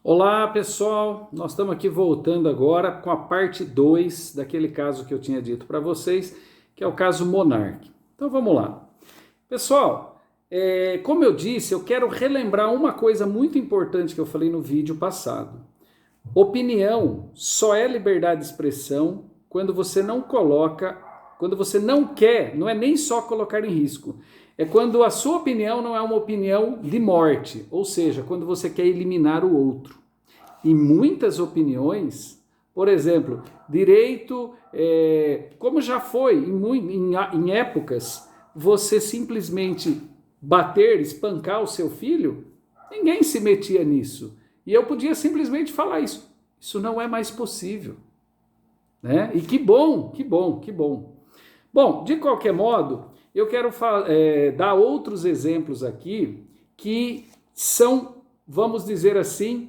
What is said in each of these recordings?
Olá pessoal, nós estamos aqui voltando agora com a parte 2 daquele caso que eu tinha dito para vocês, que é o caso Monark. Então vamos lá. Pessoal, como eu disse, eu quero relembrar uma coisa muito importante que eu falei no vídeo passado. Opinião só é liberdade de expressão quando você não coloca, quando você não quer, não é nem só colocar em risco. É quando a sua opinião não é uma opinião de morte, ou seja, quando você quer eliminar o outro. E muitas opiniões, por exemplo, direito, como já foi em épocas, você simplesmente bater, espancar o seu filho, ninguém se metia nisso. E eu podia simplesmente falar isso. Isso não é mais possível. Né? E que bom, que bom, que bom. Bom, de qualquer modo, eu quero dar outros exemplos aqui que são, vamos dizer assim,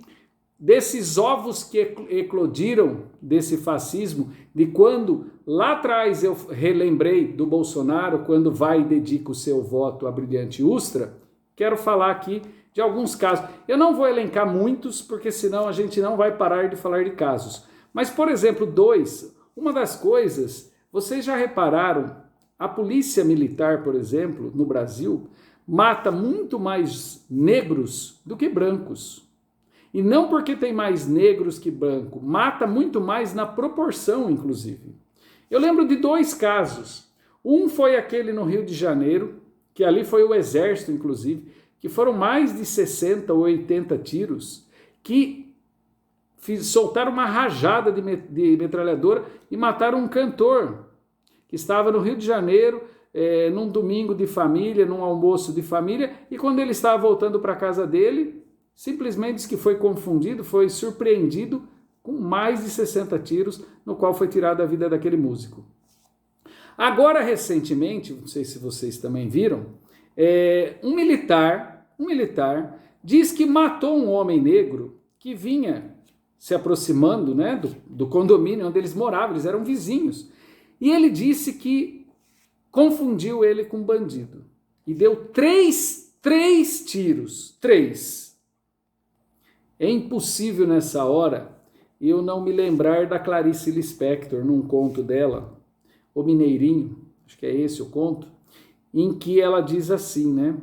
desses ovos que eclodiram desse fascismo, de quando lá atrás eu relembrei do Bolsonaro, quando vai e dedica o seu voto à brilhante Ustra, quero falar aqui de alguns casos. Eu não vou elencar muitos, porque senão a gente não vai parar de falar de casos. Mas, por exemplo, uma das coisas, vocês já repararam, a polícia militar, por exemplo, no Brasil, mata muito mais negros do que brancos. E não porque tem mais negros que branco, mata muito mais na proporção, inclusive. Eu lembro de dois casos. Um foi aquele no Rio de Janeiro, que ali foi o exército, inclusive, que foram mais de 60 ou 80 tiros, que soltaram uma rajada de metralhadora e mataram um cantor, que estava no Rio de Janeiro, num domingo de família, num almoço de família, e quando ele estava voltando para a casa dele, simplesmente diz que foi confundido, foi surpreendido com mais de 60 tiros, no qual foi tirada a vida daquele músico. Agora, recentemente, não sei se vocês também viram, um militar diz que matou um homem negro que vinha se aproximando, né, do condomínio onde eles moravam, eles eram vizinhos. E ele disse que confundiu ele com um bandido. E deu três tiros. Três. É impossível nessa hora eu não me lembrar da Clarice Lispector, num conto dela, O Mineirinho, acho que é esse o conto, em que ela diz assim, né?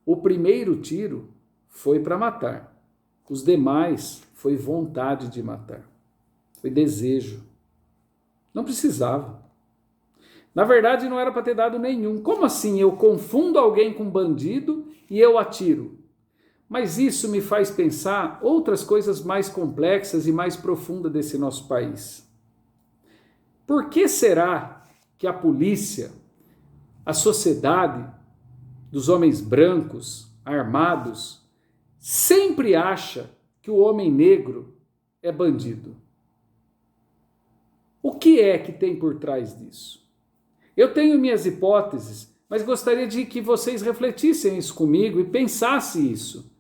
O primeiro tiro foi para matar. Os demais foi vontade de matar. Foi desejo. Não precisava. Na verdade, não era para ter dado nenhum. Como assim? Eu confundo alguém com bandido e eu atiro. Mas isso me faz pensar outras coisas mais complexas e mais profundas desse nosso país. Por que será que a polícia, a sociedade dos homens brancos, armados, sempre acha que o homem negro é bandido? O que é que tem por trás disso? Eu tenho minhas hipóteses, mas gostaria de que vocês refletissem isso comigo e pensassem isso.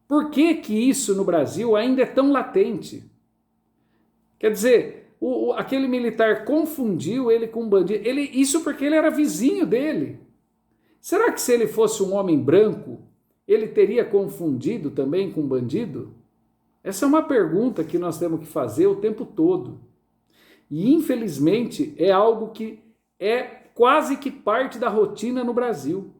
Por que que isso no Brasil ainda é tão latente? Quer dizer, aquele militar confundiu ele com um bandido. Isso porque ele era vizinho dele. Será que se ele fosse um homem branco, ele teria confundido também com um bandido? Essa é uma pergunta que nós temos que fazer o tempo todo. E, infelizmente, é algo que é quase que parte da rotina no Brasil.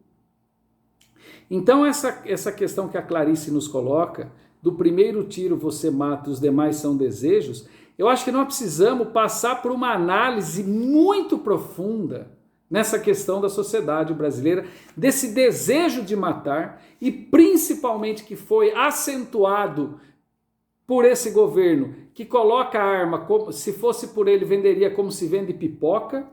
Então, essa questão que a Clarice nos coloca, do primeiro tiro você mata, os demais são desejos, eu acho que nós precisamos passar por uma análise muito profunda nessa questão da sociedade brasileira, desse desejo de matar, e principalmente que foi acentuado por esse governo, que coloca a arma, como se fosse por ele, venderia como se vende pipoca,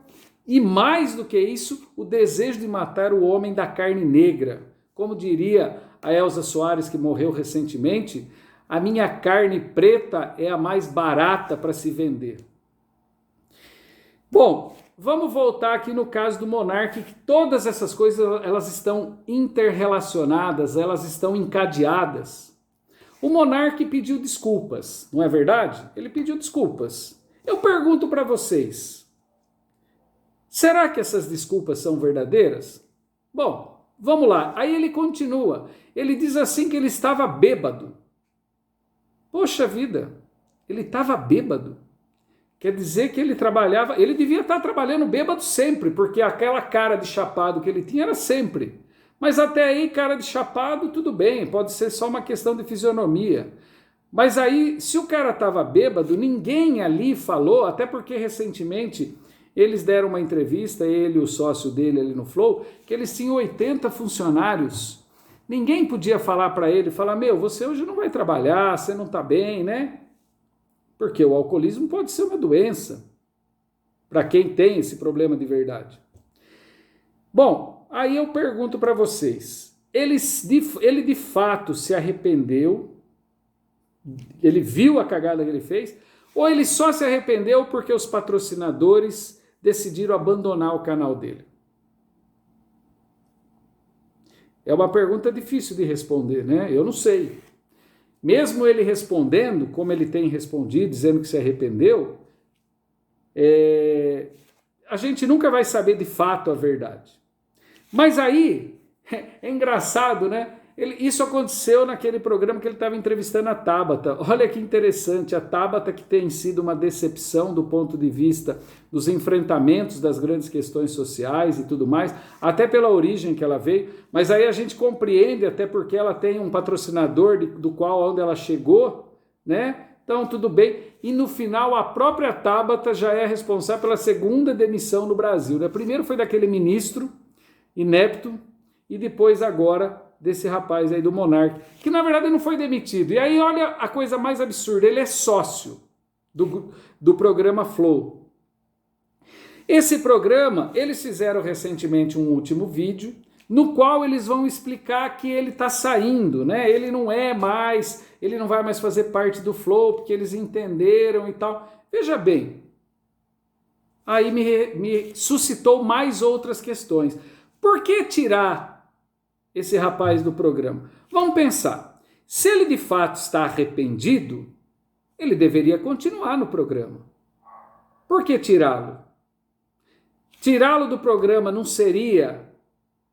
e mais do que isso, o desejo de matar o homem da carne negra. Como diria a Elza Soares, que morreu recentemente, a minha carne preta é a mais barata para se vender. Bom, vamos voltar aqui no caso do Monark, que todas essas coisas elas estão interrelacionadas, elas estão encadeadas. O Monark pediu desculpas, não é verdade? Ele pediu desculpas. Eu pergunto para vocês, será que essas desculpas são verdadeiras? Bom, vamos lá. Aí ele continua. Ele diz assim que ele estava bêbado. Poxa vida, ele estava bêbado. Quer dizer que ele trabalhava, ele devia estar trabalhando bêbado sempre, porque aquela cara de chapado que ele tinha era sempre. Mas até aí, cara de chapado, tudo bem, pode ser só uma questão de fisionomia. Mas aí, se o cara estava bêbado, ninguém ali falou, até porque recentemente eles deram uma entrevista, ele e o sócio dele ali no Flow, que eles tinham 80 funcionários. Ninguém podia falar para ele, meu, você hoje não vai trabalhar, você não está bem, né? Porque o alcoolismo pode ser uma doença, para quem tem esse problema de verdade. Bom, aí eu pergunto para vocês, ele de fato se arrependeu, ele viu a cagada que ele fez, ou ele só se arrependeu porque os patrocinadores decidiram abandonar o canal dele? É uma pergunta difícil de responder, né? Eu não sei. Mesmo ele respondendo, como ele tem respondido, dizendo que se arrependeu, a gente nunca vai saber de fato a verdade. Mas aí, é engraçado, né? Isso aconteceu naquele programa que ele estava entrevistando a Tabata. Olha que interessante, a Tabata, que tem sido uma decepção do ponto de vista dos enfrentamentos das grandes questões sociais e tudo mais, até pela origem que ela veio, mas aí a gente compreende até porque ela tem um patrocinador do qual onde ela chegou, né? Então tudo bem. E no final a própria Tabata já é responsável pela segunda demissão no Brasil, né? Primeiro foi daquele ministro inepto e depois agora desse rapaz aí do Monark, que na verdade não foi demitido. E aí olha a coisa mais absurda, ele é sócio do programa Flow. Esse programa, eles fizeram recentemente um último vídeo, no qual eles vão explicar que ele está saindo, né? Ele não vai mais fazer parte do Flow, porque eles entenderam e tal. Veja bem, aí me suscitou mais outras questões. Por que tirar esse rapaz do programa? Vamos pensar, se ele de fato está arrependido, ele deveria continuar no programa. Por que tirá-lo? Tirá-lo do programa não seria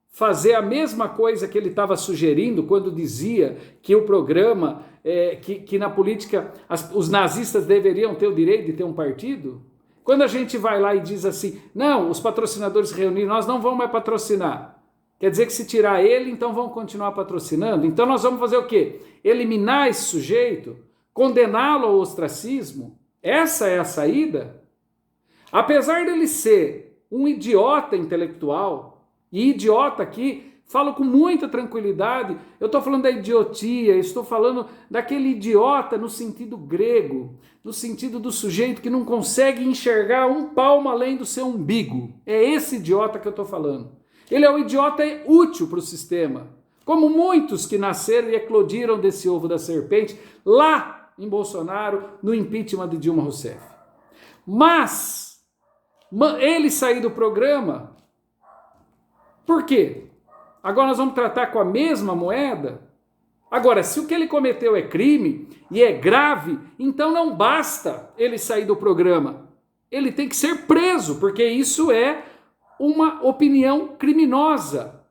fazer a mesma coisa que ele estava sugerindo quando dizia que o programa, que na política os nazistas deveriam ter o direito de ter um partido? Quando a gente vai lá e diz assim, não, os patrocinadores reuniram, nós não vamos mais patrocinar. Quer dizer que se tirar ele, então vão continuar patrocinando? Então nós vamos fazer o quê? Eliminar esse sujeito? Condená-lo ao ostracismo? Essa é a saída? Apesar dele ser um idiota intelectual, e idiota aqui, falo com muita tranquilidade, eu estou falando da idiotia, estou falando daquele idiota no sentido grego, no sentido do sujeito que não consegue enxergar um palmo além do seu umbigo. É esse idiota que eu estou falando. Ele é um idiota útil para o sistema, como muitos que nasceram e eclodiram desse ovo da serpente lá em Bolsonaro, no impeachment de Dilma Rousseff. Mas ele sair do programa, por quê? Agora nós vamos tratar com a mesma moeda? Agora, se o que ele cometeu é crime e é grave, então não basta ele sair do programa. Ele tem que ser preso, porque isso é uma opinião criminosa.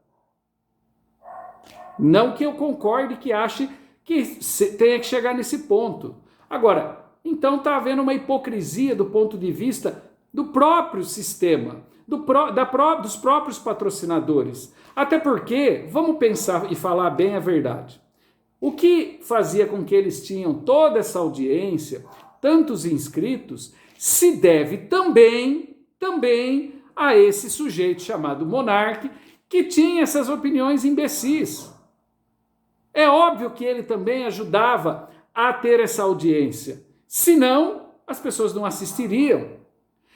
Não que eu concorde, que ache que tenha que chegar nesse ponto. Agora, então está havendo uma hipocrisia do ponto de vista do próprio sistema, dos próprios patrocinadores. Até porque, vamos pensar e falar bem a verdade. O que fazia com que eles tinham toda essa audiência, tantos inscritos, se deve também a esse sujeito chamado Monark, que tinha essas opiniões imbecis. É óbvio que ele também ajudava a ter essa audiência. Senão, as pessoas não assistiriam.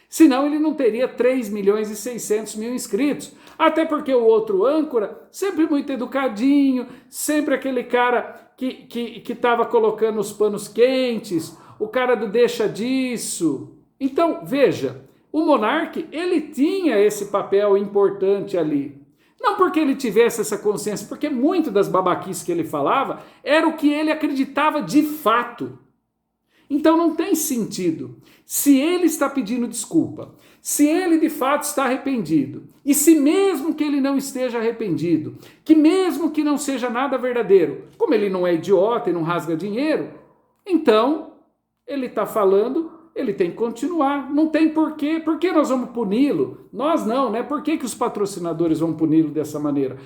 Senão, ele não teria 3.600.000 inscritos. Até porque o outro âncora, sempre muito educadinho, sempre aquele cara que estava colocando os panos quentes, o cara do deixa disso. Então, veja, o Monark, ele tinha esse papel importante ali. Não porque ele tivesse essa consciência, porque muito das babaquices que ele falava era o que ele acreditava de fato. Então não tem sentido. Se ele está pedindo desculpa, se ele de fato está arrependido, e se mesmo que ele não esteja arrependido, que mesmo que não seja nada verdadeiro, como ele não é idiota e não rasga dinheiro, Então, ele está falando, ele tem que continuar, não tem porquê. Por que nós vamos puni-lo? Nós não, né? Por que os patrocinadores vão puni-lo dessa maneira?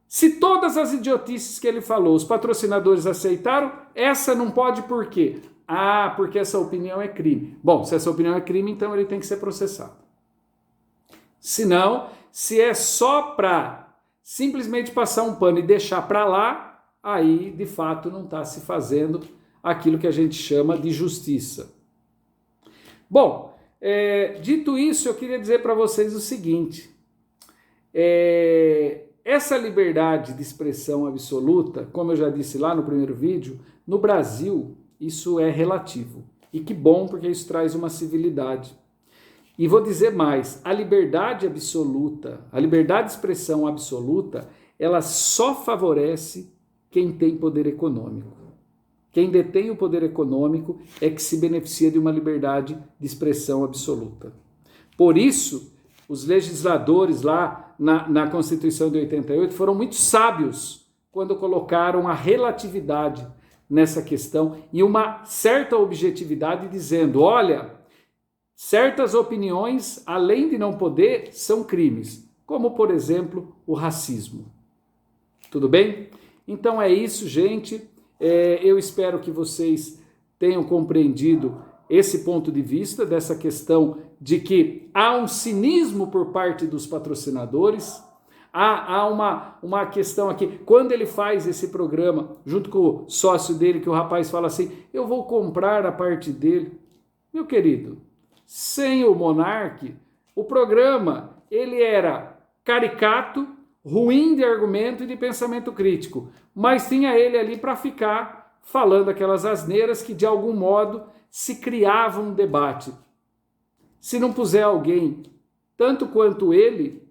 Se todas as idiotices que ele falou, os patrocinadores aceitaram, essa não pode por quê? Ah, porque essa opinião é crime. Bom, se essa opinião é crime, então ele tem que ser processado. Se não, se é só para simplesmente passar um pano e deixar para lá, aí de fato não está se fazendo aquilo que a gente chama de justiça. Bom, dito isso, eu queria dizer para vocês o seguinte, essa liberdade de expressão absoluta, como eu já disse lá no primeiro vídeo, no Brasil isso é relativo. E que bom, porque isso traz uma civilidade. E vou dizer mais, a liberdade absoluta, a liberdade de expressão absoluta, ela só favorece quem tem poder econômico. Quem detém o poder econômico é que se beneficia de uma liberdade de expressão absoluta. Por isso, os legisladores lá na Constituição de 88 foram muito sábios quando colocaram a relatividade nessa questão e uma certa objetividade dizendo, olha, certas opiniões, além de não poder, são crimes, como por exemplo o racismo. Tudo bem? Então é isso, gente. Eu espero que vocês tenham compreendido esse ponto de vista dessa questão de que há um cinismo por parte dos patrocinadores, há uma questão aqui, quando ele faz esse programa, junto com o sócio dele, que o rapaz fala assim, eu vou comprar a parte dele. Meu querido, sem o Monark, o programa ele era caricato, ruim de argumento e de pensamento crítico, mas tinha ele ali para ficar falando aquelas asneiras que de algum modo se criava um debate. Se não puser alguém tanto quanto ele,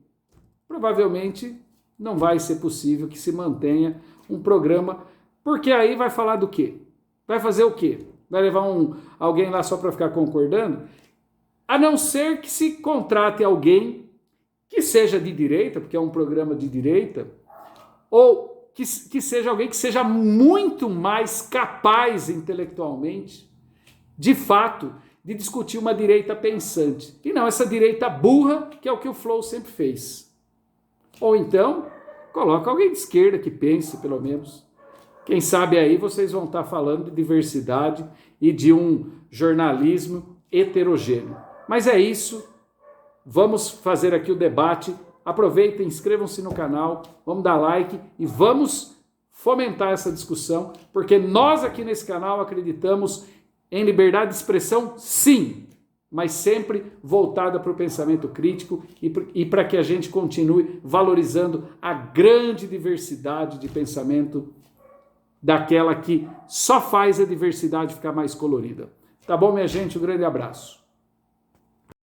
provavelmente não vai ser possível que se mantenha um programa, porque aí vai falar do quê? Vai fazer o quê? Vai levar alguém lá só para ficar concordando? A não ser que se contrate alguém que seja de direita, porque é um programa de direita, ou que seja alguém que seja muito mais capaz intelectualmente, de fato, de discutir uma direita pensante. E não essa direita burra, que é o que o Flow sempre fez. Ou então, coloca alguém de esquerda que pense, pelo menos. Quem sabe aí vocês vão estar falando de diversidade e de um jornalismo heterogêneo. Mas é isso. Vamos fazer aqui o debate. Aproveitem, inscrevam-se no canal, vamos dar like e vamos fomentar essa discussão, porque nós aqui nesse canal acreditamos em liberdade de expressão, sim, mas sempre voltada para o pensamento crítico e para que a gente continue valorizando a grande diversidade de pensamento daquela que só faz a diversidade ficar mais colorida. Tá bom, minha gente? Um grande abraço.